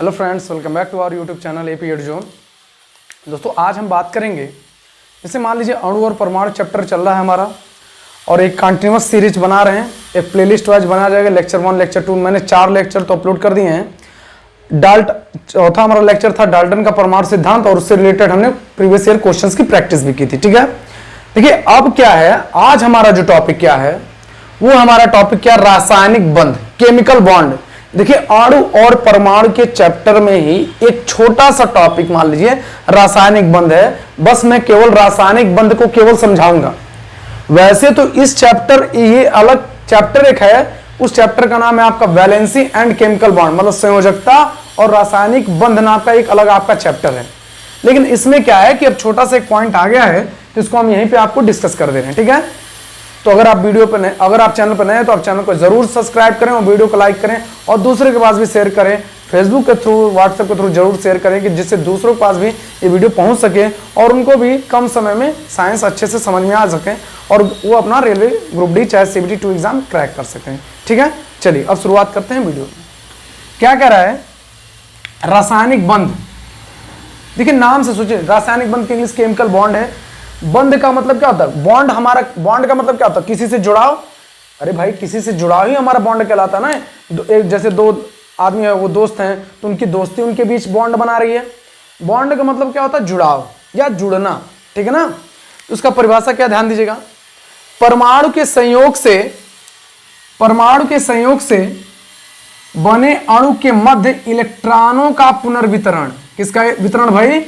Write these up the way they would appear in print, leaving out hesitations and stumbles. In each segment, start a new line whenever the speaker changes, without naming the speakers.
Hello friends, welcome back to our YouTube channel AP Ed Zone. दोस्तों आज हम बात करेंगे, जैसे मान लीजिए अणु और परमाणु चैप्टर चल रहा है हमारा और एक कंटिन्यूस सीरीज बना रहे हैं। एक प्लेलिस्ट वाइज बनाया जाएगा, लेक्चर 1 लेक्चर 2। मैंने 4 लेक्चर तो अपलोड कर दिए हैं। चौथा हमारा लेक्चर था डाल्टन का परमाणु सिद्धांत और उससे रिलेटेड हमने प्रीवियस ईयर क्वेश्चंस की प्रैक्टिस भी की थी। ठीक है, देखिए अब क्या है, आज हमारा जो टॉपिक क्या है वो हमारा टॉपिक क्या, रासायनिक बंध, केमिकल बॉन्ड। देखिए अणु और परमाणु के चैप्टर में ही एक छोटा सा टॉपिक मान लीजिए रासायनिक बंध है। बस मैं केवल रासायनिक बंध को केवल समझाऊंगा। वैसे तो इस चैप्टर, ये अलग चैप्टर एक है, उस चैप्टर का नाम है आपका वैलेंसी एंड केमिकल बॉन्ड, मतलब संयोजकता और रासायनिक बंध नाम का एक अलग आपका चैप्टर है। लेकिन इसमें क्या है कि अब छोटा सा एक पॉइंट आ गया है तो इसको हम यहीं पे आपको डिस्कस कर दे रहे हैं। ठीक है, तो अगर आप वीडियो पर नए, अगर आप चैनल पर नए हैं तो आप चैनल को जरूर सब्सक्राइब करें और वीडियो को लाइक करें और दूसरे के पास भी शेयर करें। फेसबुक के थ्रू, व्हाट्सएप के थ्रू जरूर शेयर करें कि जिससे दूसरों के पास भी ये वीडियो पहुंच सके और उनको भी कम समय में साइंस अच्छे से समझ में आ सके और वो अपना रेलवे ग्रुप डी चाहे CBT 2 एग्जाम क्रैक कर सकें। ठीक है, चलिए अब शुरुआत करते हैं वीडियो। क्या कह रहा है, रासायनिक बंध। देखिए नाम से सोचिए, रासायनिक बंध के इंग्लिश केमिकल बॉन्ड है। बंध का मतलब क्या होता है, बॉन्ड। हमारा बॉन्ड का मतलब क्या होता है, किसी से जुड़ाव। अरे भाई किसी से जुड़ाव ही हमारा बॉन्ड कहलाता है ना। एक जैसे दो आदमी है, वो दोस्त हैं तो उनकी दोस्ती, उनके बीच बॉन्ड बना रही है। बॉन्ड का मतलब क्या होता है, जुड़ाव या जुड़ना। ठीक है ना, उसका परिभाषा क्या, ध्यान दीजिएगा। परमाणु के संयोग से बने अणु के मध्य इलेक्ट्रॉनों का पुनर्वितरण। किसका वितरण भाई,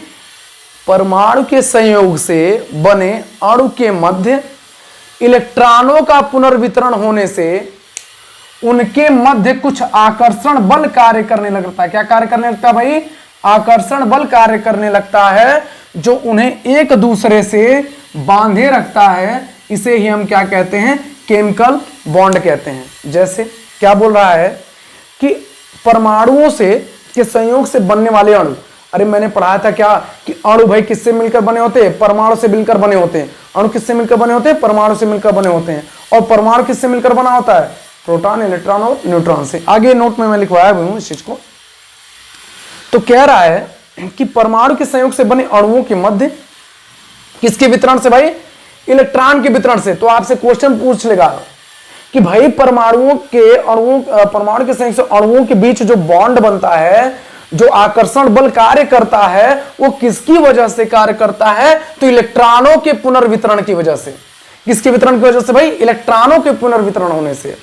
परमाणु के संयोग से बने अणु के मध्य इलेक्ट्रॉनों का पुनर्वितरण होने से उनके मध्य कुछ आकर्षण बल कार्य करने लगता है। क्या कार्य करने लगता है भाई, आकर्षण बल कार्य करने लगता है जो उन्हें एक दूसरे से बांधे रखता है। इसे ही हम क्या कहते हैं, केमिकल बॉन्ड कहते हैं। जैसे क्या बोल रहा है कि परमाणुओं से के संयोग से बनने वाले अणु। अरे मैंने पढ़ाया था क्या कि अणु भाई किससे मिलकर बने होते हैं, परमाणु से मिलकर बने होते हैं। अणु किससे मिलकर बने होते हैं, परमाणु से मिलकर बने होते हैं। और परमाणु किससे मिलकर बना होता है, प्रोटॉन, इलेक्ट्रॉन और न्यूट्रॉन से। आगे नोट में मैं लिखवाया हूं इस चीज को। तो कह रहा है कि परमाणु के संयोग से बने अणुओं के मध्य किसके वितरण से भाई, इलेक्ट्रॉन के वितरण से। तो आपसे क्वेश्चन पूछ लेगा कि भाई परमाणु के संयोग से अणुओं के बीच जो बॉन्ड बनता है, जो आकर्षण बल कार्य करता है, वो किसकी वजह से कार्य करता है, तो इलेक्ट्रॉनों के पुनर्वितरण की वजह से। किसके वितरण की वजह से भाई, इलेक्ट्रॉनों के पुनर्वितरण होने से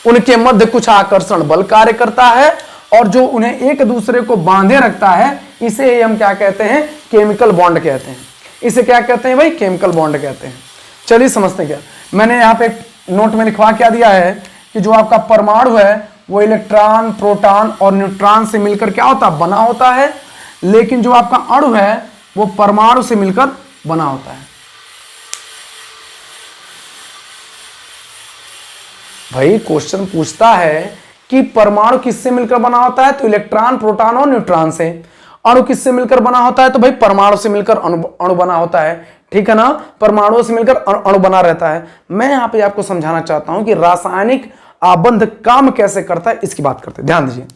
उनके मध्य कुछ आकर्षण बल कार्य करता है और जो उन्हें एक दूसरे को बांधे रखता है। इसे हम क्या कहते हैं, केमिकल बॉन्ड कहते हैं। इसे क्या कहते हैं भाई, केमिकल बॉन्ड कहते हैं। चलिए समझते हैं। क्या मैंने यहाँ पे नोट में लिखवा क्या दिया है कि जो आपका परमाणु है वो इलेक्ट्रॉन, प्रोटॉन और न्यूट्रॉन से मिलकर क्या होता है, बना होता है। लेकिन जो आपका अणु है वो परमाणु से मिलकर बना होता है। भाई क्वेश्चन पूछता है कि परमाणु किससे मिलकर बना होता है, तो इलेक्ट्रॉन, प्रोटॉन और न्यूट्रॉन से। अणु किससे मिलकर बना होता है, तो भाई परमाणु से मिलकर अणु बना होता है। ठीक है ना, परमाणुओं से मिलकर अणु बना रहता है। मैं यहां पे आपको समझाना चाहता हूं कि रासायनिक आबंध काम कैसे करता है, इसकी बात करते हैं। ध्यान दीजिए,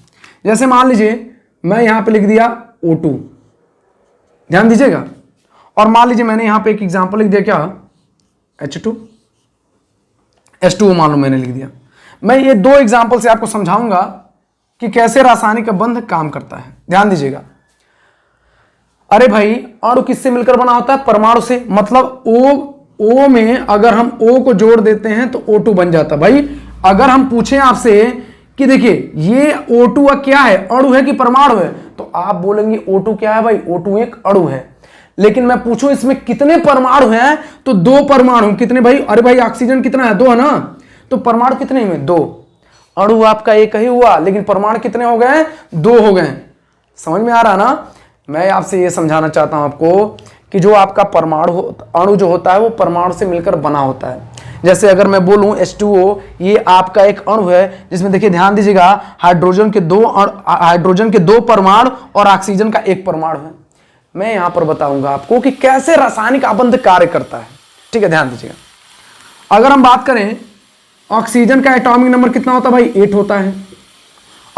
जैसे मान लीजिए मैं यहां पे लिख दिया O2, ध्यान दीजिएगा। और मान लीजिए मैंने यहां पे एक एग्जांपल लिख दिया, क्या, H2, H2O मान लो मैंने लिख दिया। मैं ये 2 एग्जांपल से आपको समझाऊंगा कि कैसे रासायनिक बंध काम करता है। ध्यान दीजिएगा। अरे भाई अणु किससे मिलकर बना होता है, परमाणु से। मतलब O में अगर हम O को जोड़ देते हैं तो O2 बन जाता है। भाई अगर हम पूछें आपसे कि देखिए ये O2 क्या है, अणु है कि परमाणु है, तो आप बोलेंगे O2 क्या है भाई, O2 एक अणु है। लेकिन मैं पूछूं इसमें कितने परमाणु हैं, तो 2 परमाणु। कितने भाई, अरे भाई ऑक्सीजन कितना है, 2 है ना, तो परमाणु कितने हुए, 2। अणु आपका एक ही हुआ लेकिन परमाणु कितने हो गए, 2 हो गए। समझ में आ रहा ना। मैं आपसे ये समझाना चाहता हूं आपको कि जो आपका परमाणु अणु जो होता है वो परमाणु से मिलकर बना होता है। जैसे अगर मैं बोलूं H2O, ये आपका एक अणु है जिसमें देखिए ध्यान दीजिएगा, हाइड्रोजन के 2 परमाणु और ऑक्सीजन का 1 परमाणु है। मैं यहां पर बताऊंगा आपको कि कैसे रासायनिक आबंध कार्य करता है। ठीक है, ध्यान दीजिएगा। अगर हम बात करें ऑक्सीजन का एटॉमिक नंबर कितना होता है भाई, 8 होता है।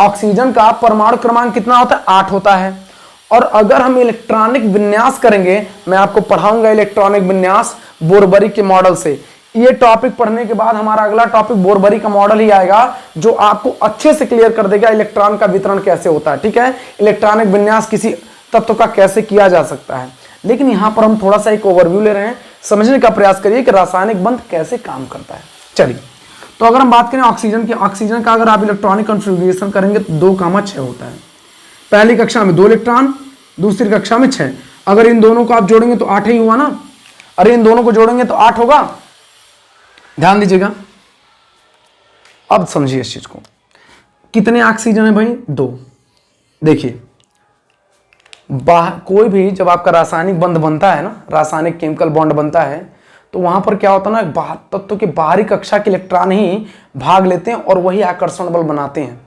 ऑक्सीजन का परमाणु क्रमांक कितना होता है? 8 होता है। और अगर हम इलेक्ट्रॉनिक विन्यास करेंगे, मैं आपको पढ़ाऊंगा इलेक्ट्रॉनिक विन्यास बोरबरी के मॉडल से। ये टॉपिक पढ़ने के बाद हमारा अगला टॉपिक बोरबरी का मॉडल ही आएगा, जो आपको अच्छे से क्लियर कर देगा इलेक्ट्रॉन का वितरण कैसे होता है। ठीक है, इलेक्ट्रॉनिक विन्यास किसी तत्व का कैसे किया जा सकता है। लेकिन यहां पर हम थोड़ा सा एक ओवरव्यू ले रहे हैं, समझने का प्रयास करिए कि रासायनिक बंध कैसे काम करता है। चलिए, तो अगर हम बात करें ऑक्सीजन की, ऑक्सीजन का अगर आप इलेक्ट्रॉनिक कॉन्फ़िगरेशन करेंगे तो 2,6 होता है। पहली कक्षा में 2 इलेक्ट्रॉन, दूसरी कक्षा में 6। अगर इन दोनों को आप जोड़ेंगे तो 8 ही हुआ ना। अरे इन दोनों को जोड़ेंगे तो 8 होगा। ध्यान दीजिएगा, अब समझिए इस चीज को। कितने ऑक्सीजन है भाई? 2। देखिए, कोई भी जब आपका रासायनिक बंध बनता है ना, रासायनिक केमिकल बॉन्ड बनता है, तो वहां पर क्या होता है ना, तत्व के बाहरी कक्षा के इलेक्ट्रॉन ही भाग लेते हैं और वही आकर्षण बल बनाते हैं।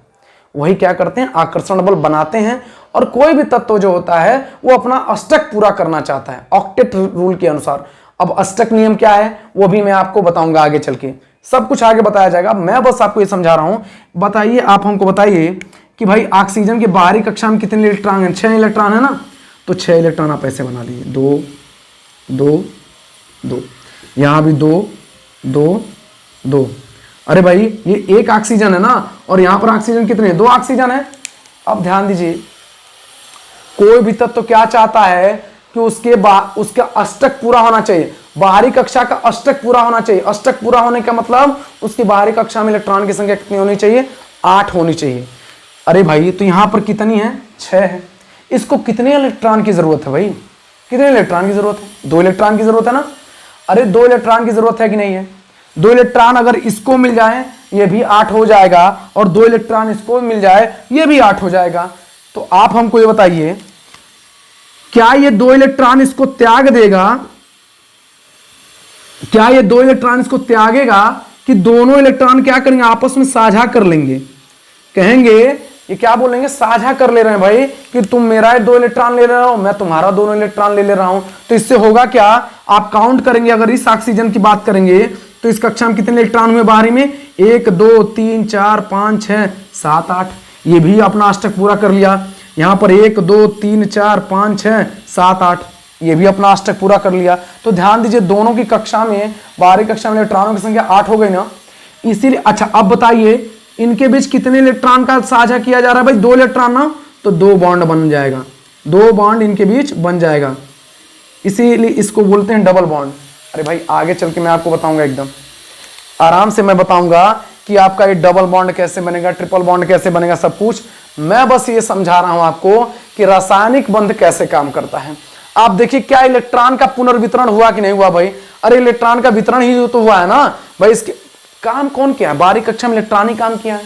वही क्या करते हैं? आकर्षण बल बनाते हैं। और कोई भी तत्व जो होता है वो अपना अष्टक पूरा करना चाहता है ऑक्टेट रूल के अनुसार। अब अष्टक नियम क्या है वो भी मैं आपको बताऊंगा आगे चल के, सब कुछ आगे बताया जाएगा। मैं बस आपको ये समझा रहा हूं। बताइए, आप हमको बताइए कि भाई ऑक्सीजन के बाहरी कक्षा में कितने इलेक्ट्रॉन है? 6 इलेक्ट्रॉन है ना। तो 6 इलेक्ट्रॉन आप ऐसे बना लीजिए, 2 2 2, यहां भी 2 2 2। अरे भाई ये एक ऑक्सीजन है ना, और यहां पर ऑक्सीजन कितने हैं? 2 ऑक्सीजन है। अब ध्यान दीजिए, कोई भी तत्व क्या चाहता है कि उसका अष्टक पूरा होना चाहिए, बाहरी कक्षा का अष्टक पूरा होना चाहिए। अष्टक पूरा होने का मतलब उसकी बाहरी कक्षा में इलेक्ट्रॉन की संख्या कितनी होनी चाहिए? 8 होनी चाहिए। अरे भाई तो यहां पर कितनी है? 6 है। इसको कितने इलेक्ट्रॉन की जरूरत है भाई? कितने इलेक्ट्रॉन की जरूरत है? 2 इलेक्ट्रॉन की जरूरत है ना। अरे 2 इलेक्ट्रॉन की जरूरत है कि नहीं है? 2 इलेक्ट्रॉन अगर इसको मिल जाए ये भी 8 हो जाएगा, और 2 इलेक्ट्रॉन इसको मिल जाए ये भी 8 हो जाएगा। तो आप हमको ये बताइए, क्या ये 2 इलेक्ट्रॉन इसको त्याग देगा? क्या ये 2 इलेक्ट्रॉन इसको त्यागेगा कि दोनों इलेक्ट्रॉन क्या करेंगे? आपस में साझा कर लेंगे। कहेंगे, ये क्या बोलेंगे? साझा कर ले रहे हैं भाई, कि तुम मेरा 2 इलेक्ट्रॉन ले रहे हो, मैं तुम्हारा 2 इलेक्ट्रॉन ले रहा हूं। तो इससे होगा क्या? आप काउंट करेंगे, अगर इस ऑक्सीजन की बात करेंगे तो इस कक्षा में कितने इलेक्ट्रॉन हुए बाहरी में? 1 2 3 4 5 6 7 8। ये भी अपना अष्टक पूरा कर लिया। यहां पर 1 2 3 4 5 6 7 8, ये भी अपना अष्टक पूरा कर लिया। तो ध्यान दीजिए, दोनों की कक्षा में, बाहरी कक्षा में इलेक्ट्रॉनों की संख्या 8 हो गई ना। इसीलिए अच्छा, अब बताइए इनके बीच कितने इलेक्ट्रॉन का साझा किया जा रहा है भाई? 2 इलेक्ट्रॉन ना, तो 2 बॉन्ड बन जाएगा, 2 बॉन्ड इनके बीच बन जाएगा। इसीलिए इसको बोलते हैं डबल बॉन्ड। अरे भाई आगे चल के मैं आपको बताऊंगा, एकदम आराम से मैं बताऊंगा कि आपका ये डबल बॉन्ड कैसे बनेगा, ट्रिपल बॉन्ड कैसे बनेगा, सब कुछ। मैं बस ये समझा रहा हूं आपको कि रासायनिक बंध कैसे काम करता है। आप देखिए, क्या इलेक्ट्रॉन का पुनर्वितरण हुआ कि नहीं हुआ भाई? अरे इलेक्ट्रॉन का वितरण ही तो हुआ है ना भाई। इसके काम कौन किया है? बाहरी कक्षा में इलेक्ट्रॉन ही काम किया है।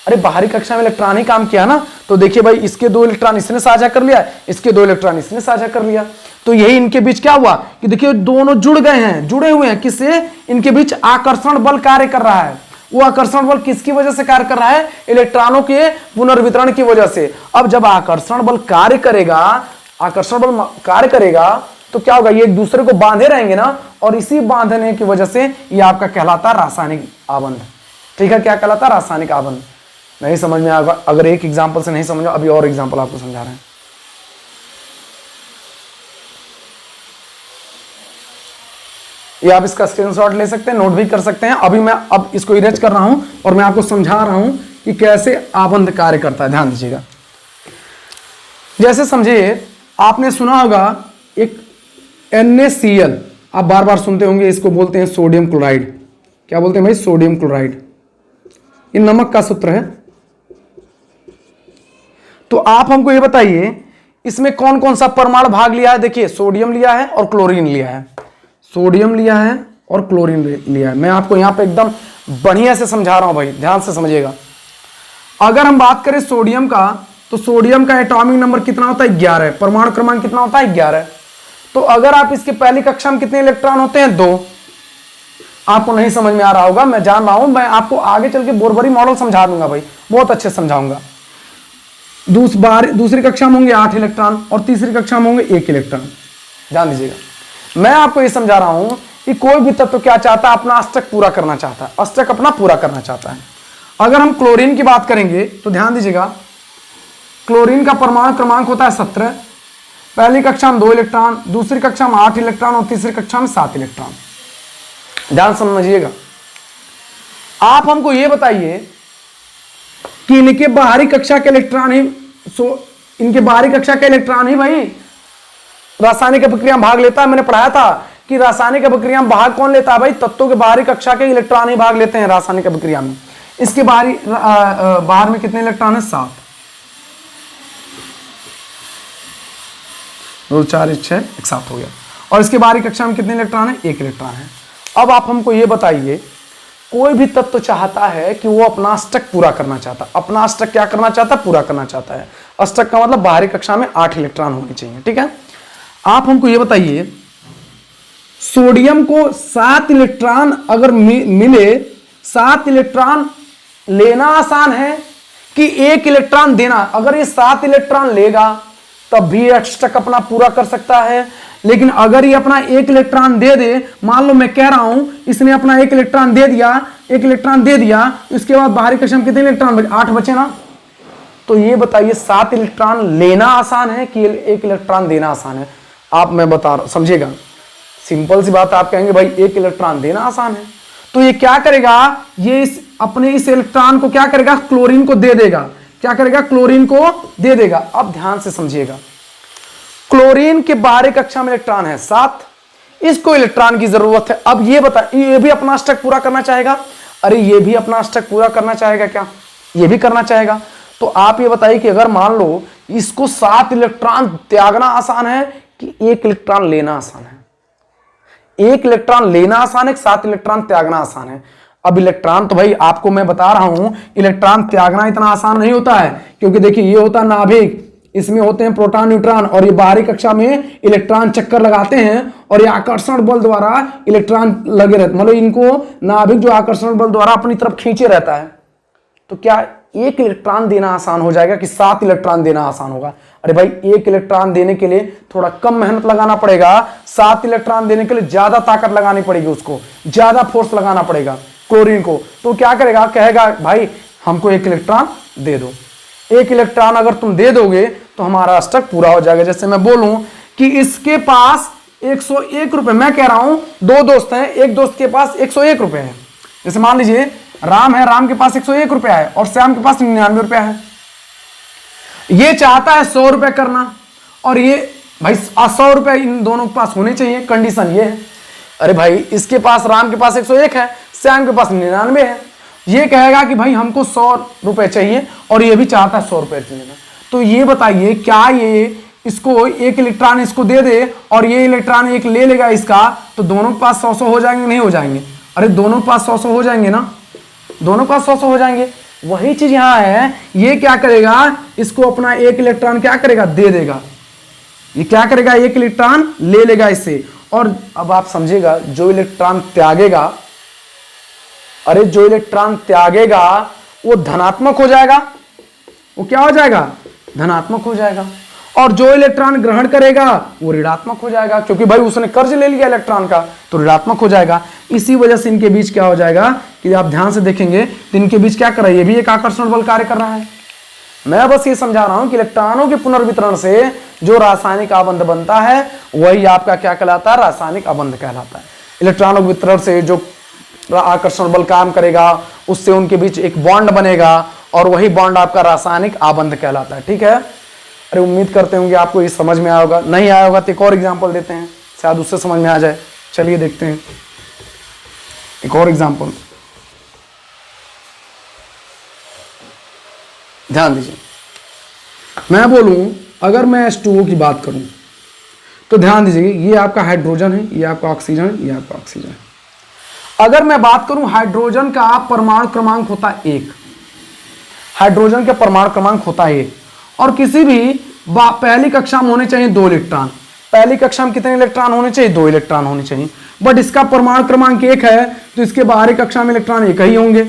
अरे बाहरी कक्षा में इलेक्ट्रॉन ही काम किया ना। तो देखिए भाई, इसके 2 इलेक्ट्रॉन इसने साझा कर लिया, इसके 2 इलेक्ट्रॉन इसने साझा कर लिया। तो यही इनके बीच क्या हुआ कि देखिए दोनों जुड़ गए हैं, जुड़े हुए हैं। किससे? इनके बीच आकर्षण बल कार्य कर रहा है। वो आकर्षण बल किसकी वजह से कार्य कर रहा है? इलेक्ट्रॉनों के पुनर्वितरण की वजह से। अब जब आकर्षण बल कार्य करेगा, आकर्षण बल कार्य करेगा तो क्या होगा? ये एक दूसरे को बांधे रहेंगे ना, और इसी बांधने की वजह से ये आपका कहलाता रासायनिक आबंध। ठीक है, क्या कहलाता? रासायनिक आबंध। नहीं समझ में आएगा अगर एक एग्जांपल से नहीं समझो, अभी और एग्जांपल आपको समझा रहे हैं। ये आप इसका स्क्रीनशॉट ले सकते हैं, नोट भी कर सकते हैं। अभी मैं अब इसको इरेज कर रहा हूं और मैं आपको समझा रहा हूं कि कैसे आबंध कार्य करता है। ध्यान दीजिएगा, जैसे समझिए, आपने सुना होगा एक NaCl, आप बार बार सुनते होंगे, इसको बोलते हैं सोडियम क्लोराइड। क्या बोलते हैं भाई? Sodium chloride. ये नमक का सूत्र है। तो आप हमको ये बताइए, इसमें कौन कौन सा परमाणु भाग लिया है? देखिए, सोडियम लिया है और क्लोरीन लिया है, सोडियम लिया है और क्लोरीन लिया है। मैं आपको यहां पे एकदम बढ़िया से समझा रहा हूं भाई, ध्यान से समझिएगा। अगर हम बात करें सोडियम का, तो सोडियम का एटॉमिक नंबर कितना होता है? 11। परमाणु क्रमांक कितना होता है? 11। तो अगर आप इसकी पहली कक्षा में कितने इलेक्ट्रॉन होते हैं? 2। आपको नहीं समझ में आ रहा होगा, मैं जान रहा हूं। मैं आपको आगे चल के बोरबरी मॉडल समझा दूंगा भाई, बहुत अच्छे समझाऊंगा। दूसरी कक्षा में होंगे 8 इलेक्ट्रॉन और तीसरी कक्षा में होंगे 1 इलेक्ट्रॉन। ध्यान दीजिएगा, मैं आपको ये समझा रहा हूं कि कोई भी तत्व क्या चाहता है? अपना अष्टक पूरा करना चाहता है, अष्टक अपना पूरा करना चाहता है। अगर हम क्लोरीन की बात करेंगे तो ध्यान दीजिएगा, क्लोरीन का परमाणु क्रमांक होता है 17। पहली कक्षा में 2 इलेक्ट्रॉन, दूसरी कक्षा में 8 इलेक्ट्रॉन और तीसरी कक्षा में 7 इलेक्ट्रॉन। ध्यान समझिएगा। आप हमको ये बताइए कि इनके बाहरी कक्षा के इलेक्ट्रॉन ही इनके बाहरी कक्षा के इलेक्ट्रॉन ही भाई रासायनिक प्रक्रिया में भाग लेता है। मैंने पढ़ाया था कि रासायनिक प्रक्रिया में भाग कौन लेता है भाई, तत्वों के बाहरी कक्षा के इलेक्ट्रॉन ही भाग लेते हैं रासायनिक प्रक्रिया में। इसके बाहर में कितने इलेक्ट्रॉन है? 7। 2 4 6 1 7 हो गया। और इसके बाहरी कक्षा में कितने इलेक्ट्रॉन है? 1 इलेक्ट्रॉन है। अब आप हमको ये बताइए, कोई भी तत्व चाहता है कि वो अपना अष्टक पूरा करना चाहता है। अपना अष्टक क्या करना चाहता है? पूरा करना चाहता है। अष्टक का मतलब बाहरी कक्षा में 8 इलेक्ट्रॉन होने चाहिए। ठीक है, आप हमको ये बताइए, सोडियम को 7 इलेक्ट्रॉन अगर मिले, 7 इलेक्ट्रॉन लेना आसान है कि 1 इलेक्ट्रॉन देना? अगर ये 7 इलेक्ट्रॉन लेगा तब भी अष्टक अपना पूरा कर सकता है, लेकिन अगर ये अपना 1 इलेक्ट्रॉन दे दे, मान लो मैं कह रहा हूं इसने अपना 1 इलेक्ट्रॉन दे दिया, 1 इलेक्ट्रॉन दे दिया, इसके बाद बाहरी कक्षा में कितने इलेक्ट्रॉन बचे? 8 बचे ना। तो ये बताइए 7 इलेक्ट्रॉन लेना आसान है कि 1 इलेक्ट्रॉन देना आसान है? आप मैं बता रहा हूं, समझिएगा। सिंपल सी बात, आप कहेंगे भाई 1 इलेक्ट्रॉन देना आसान है, तो ये क्या करेगा, ये अपने इस इलेक्ट्रॉन को क्या करेगा? क्लोरीन को दे देगा। क्या करेगा? क्लोरीन को दे देगा। अब ध्यान से समझिएगा, क्लोरीन के बाहरी कक्षा में इलेक्ट्रॉन है 7, इसको इलेक्ट्रॉन की जरूरत है। अब ये बता, ये भी अपना अष्टक पूरा करना चाहेगा? अरे ये भी अपना अष्टक पूरा करना चाहेगा क्या? ये भी करना चाहेगा। तो आप ये बताइए कि अगर मान लो इसको 7 इलेक्ट्रॉन त्यागना आसान है कि 1 इलेक्ट्रॉन लेना आसान है? 1 इलेक्ट्रॉन लेना आसान है, 7 इलेक्ट्रॉन त्यागना आसान है? अब इलेक्ट्रॉन तो भाई आपको मैं बता रहा हूं, इलेक्ट्रॉन त्यागना इतना आसान नहीं होता है, क्योंकि देखिए ये होता है नाभिक, इसमें होते हैं प्रोटॉन न्यूट्रॉन, और ये बाहरी कक्षा में इलेक्ट्रॉन चक्कर लगाते हैं और ये आकर्षण बल द्वारा इलेक्ट्रॉन लगे रहते, मतलब इनको नाभिक जो आकर्षण बल द्वारा अपनी तरफ खींचे रहता है। तो क्या 1 इलेक्ट्रॉन देना आसान हो जाएगा कि 7 इलेक्ट्रॉन देना आसान होगा? अरे भाई 1 इलेक्ट्रॉन देने के लिए थोड़ा कम मेहनत लगाना पड़ेगा, 7 इलेक्ट्रॉन देने के लिए ज्यादा ताकत लगानी पड़ेगी, उसको ज्यादा फोर्स लगाना पड़ेगा क्लोरीन को। तो क्या करेगा? कहेगा भाई हमको 1 इलेक्ट्रॉन दे दो। 1 इलेक्ट्रॉन अगर तुम दे दोगे तो हमारा अष्टक पूरा हो जाएगा। जैसे मैं बोलूं कि इसके पास 101 रुपए, मैं कह रहा हूं 2 दोस्त हैं, एक दोस्त के पास 101 रुपए है। जैसे मान लीजिए राम है, राम के पास 101 रुपया है और श्याम के पास 99 रुपया है। ये चाहता है 100 रुपए करना, और ये भाई 100 रुपए इन दोनों के पास होने चाहिए। कंडीशन ये है, अरे भाई इसके पास, राम के पास 101 है, श्याम के पास 99 है। ये कहेगा कि भाई हमको 100 रुपए चाहिए, और ये भी चाहता है 100 रुपए चाहिए। तो ये बताइए, क्या ये इसको 1 इलेक्ट्रॉन इसको दे दे और ये इलेक्ट्रॉन 1 ले लेगा इसका, तो दोनों के पास 100 हो जाएंगे? नहीं हो जाएंगे? अरे दोनों के पास 100 हो जाएंगे ना, दोनों के पास 100 हो जाएंगे। वही चीज यहां है, ये क्या करेगा? इसको अपना 1 इलेक्ट्रॉन क्या करेगा? दे देगा। ये क्या करेगा? 1 इलेक्ट्रॉन ले लेगा इससे। और अब आप समझिएगा, जो इलेक्ट्रॉन त्यागेगा, अरे जो इलेक्ट्रॉन त्यागेगा वो धनात्मक हो जाएगा। वो क्या हो जाएगा? धनात्मक हो जाएगा। और जो इलेक्ट्रॉन ग्रहण करेगा वो ऋणात्मक हो जाएगा, क्योंकि भाई उसने कर्ज ले लिया इलेक्ट्रॉन का, तो ऋणात्मक हो जाएगा। इसी वजह से इनके बीच क्या हो जाएगा कि आप ध्यान से देखेंगे तो इनके बीच क्या कर रहा है? ये भी एक आकर्षण बल कार्य कर रहा है। मैं बस ये समझा रहा हूं कि इलेक्ट्रॉनों के पुनर्वितरण से जो रासायनिक आबंध बनता है वही आपका क्या कहलाता है? रासायनिक आबंध कहलाता है। इलेक्ट्रॉनों के वितरण से जो आकर्षण बल काम करेगा, उससे उनके बीच एक बॉन्ड बनेगा, और वही बॉन्ड आपका रासायनिक आबंध कहलाता है। ठीक है, अरे उम्मीद करते होंगे आपको ये समझ में आया होगा। नहीं आया होगा तो एक और एग्जांपल देते हैं, शायद उससे समझ में आ जाए। चलिए देखते हैं एक और एग्जांपल। ध्यान दीजिए, मैं बोलूं अगर मैं H2O की बात करूं तो ध्यान दीजिए, ये आपका हाइड्रोजन है, ये आपका ऑक्सीजन है, ये आपका ऑक्सीजन है। अगर मैं बात करूं हाइड्रोजन का परमाणु क्रमांक होता है 1, हाइड्रोजन का परमाणु क्रमांक होता है 1, और किसी भी पहली कक्षा में होने चाहिए 2 इलेक्ट्रॉन। पहली कक्षा में कितने इलेक्ट्रॉन होने चाहिए? 2 इलेक्ट्रॉन होने चाहिए। बट इसका परमाणु क्रमांक 1 है, तो इसके बाहरी कक्षा में इलेक्ट्रॉन 1 ही होंगे।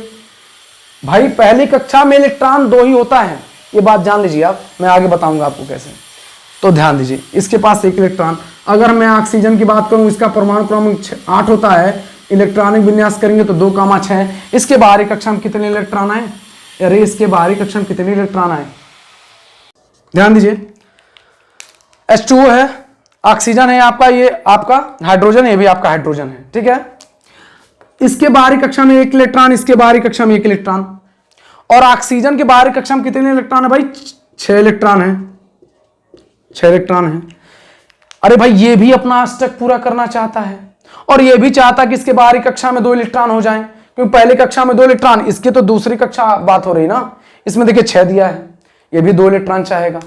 भाई पहली कक्षा में इलेक्ट्रॉन 2 ही होता है, ये बात जान लीजिए आप, मैं आगे बताऊंगा आपको कैसे। तो ध्यान दीजिए, इसके पास 1 इलेक्ट्रॉन। अगर मैं ऑक्सीजन की बात करूं, इसका परमाणु क्रमांक 8 होता है, इलेक्ट्रॉनिक विन्यास करेंगे तो 2,6। इसके बाहरी कक्षा में कितने इलेक्ट्रॉन आए? अरे इसके बाहरी कक्षा में कितने इलेक्ट्रॉन आए? ध्यान दीजिए, H2O है, ऑक्सीजन है आपका, ये आपका हाइड्रोजन है, ये भी आपका हाइड्रोजन है, ठीक है। इसके बाहरी कक्षा में 1 इलेक्ट्रॉन, इसके बाहरी कक्षा में 1 इलेक्ट्रॉन, और ऑक्सीजन के बाहरी कक्षा में कितने इलेक्ट्रॉन है भाई? 6 इलेक्ट्रॉन है, 6 इलेक्ट्रॉन है। अरे भाई ये भी अपना अष्टक पूरा करना चाहता है, और ये भी चाहता कि इसके बाहरी कक्षा में 2 इलेक्ट्रॉन हो जाएं, क्योंकि पहले कक्षा में 2 इलेक्ट्रॉन, इसके तो दूसरी कक्षा बात हो रही ना, इसमें देखिए 6 दिया है, ये भी 2 इलेक्ट्रॉन चाहेगा।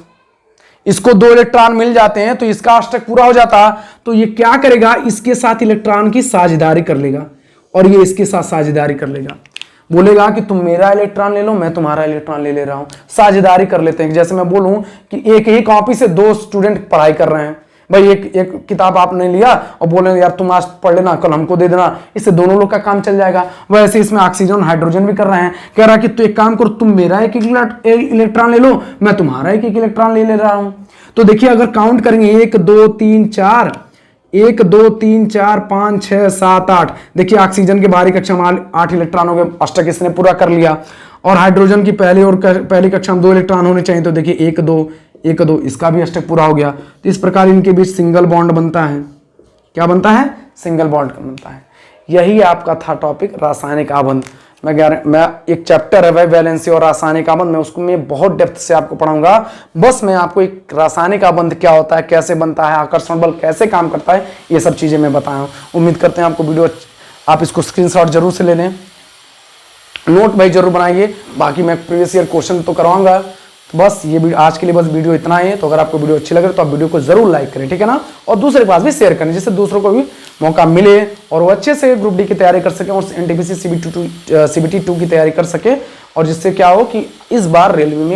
इसको 2 इलेक्ट्रॉन मिल जाते हैं तो इसका अष्टक पूरा हो जाता, तो ये क्या करेगा? इसके साथ इलेक्ट्रॉन की साझेदारी कर लेगा, और ये इसके साथ साझेदारी कर लेगा, बोलेगा कि तुम मेरा इलेक्ट्रॉन ले लो, मैं तुम्हारा इलेक्ट्रॉन ले रहा हूं, साझेदारी कर लेते हैं। जैसे मैं बोलूं कि एक ही कॉपी से 2 स्टूडेंट पढ़ाई कर रहे हैं, भाई एक किताब आपने लिया और बोले यार तुम आज पढ़ लेना, कल हमको दे देना, इससे दोनों लोग का काम चल जाएगा। वैसे इसमें ऑक्सीजन हाइड्रोजन भी कर रहे हैं, कह रहा कि तू एक काम करो, तुम मेरा एक इलेक्ट्रॉन ले लो, मैं तुम्हारा एक इलेक्ट्रॉन ले रहा हूं। तो देखिए अगर काउंट करेंगे 1 2 3 4, 1 2 3 4 5 6 7 8, देखिए ऑक्सीजन के बाहरी कक्षा में 8 इलेक्ट्रॉनों के अष्टक इसने पूरा कर लिया, और हाइड्रोजन की पहली कक्षा में 2 इलेक्ट्रॉन होने चाहिए, तो देखिए 1 2 1 2, इसका भी अष्टक पूरा हो गया। तो इस प्रकार इनके बीच सिंगल बॉन्ड बनता है। क्या बनता है? सिंगल बॉन्ड बनता है। यही आपका था टॉपिक रासायनिक आबंध। मैं एक चैप्टर है भाई वैलेंसी और रासायनिक आबंध, मैं उसको मैं बहुत डेप्थ से आपको पढ़ाऊंगा। बस मैं आपको एक रासायनिक आबंध क्या होता है, कैसे बनता है, आकर्षण बल कैसे काम करता है, ये सब चीजें मैं बताया हूं। उम्मीद करते हैं आपको वीडियो, आप इसको स्क्रीनशॉट जरूर से ले लें, नोट भाई जरूर बनाइए। बाकी मैं प्रीवियस ईयर क्वेश्चन तो करवाऊंगा। तो बस ये आज के लिए बस वीडियो इतना ही है। तो अगर आपको वीडियो अच्छी लगे तो आप वीडियो को जरूर लाइक करें, ठीक है ना, और दूसरे के पास भी शेयर करें, जिससे दूसरों को भी मौका मिले और वो अच्छे से ग्रुप डी की तैयारी कर सके और एनटीपीसी CBT 2 की तैयारी कर सके, और जिससे क्या हो कि इस बार रेलवे में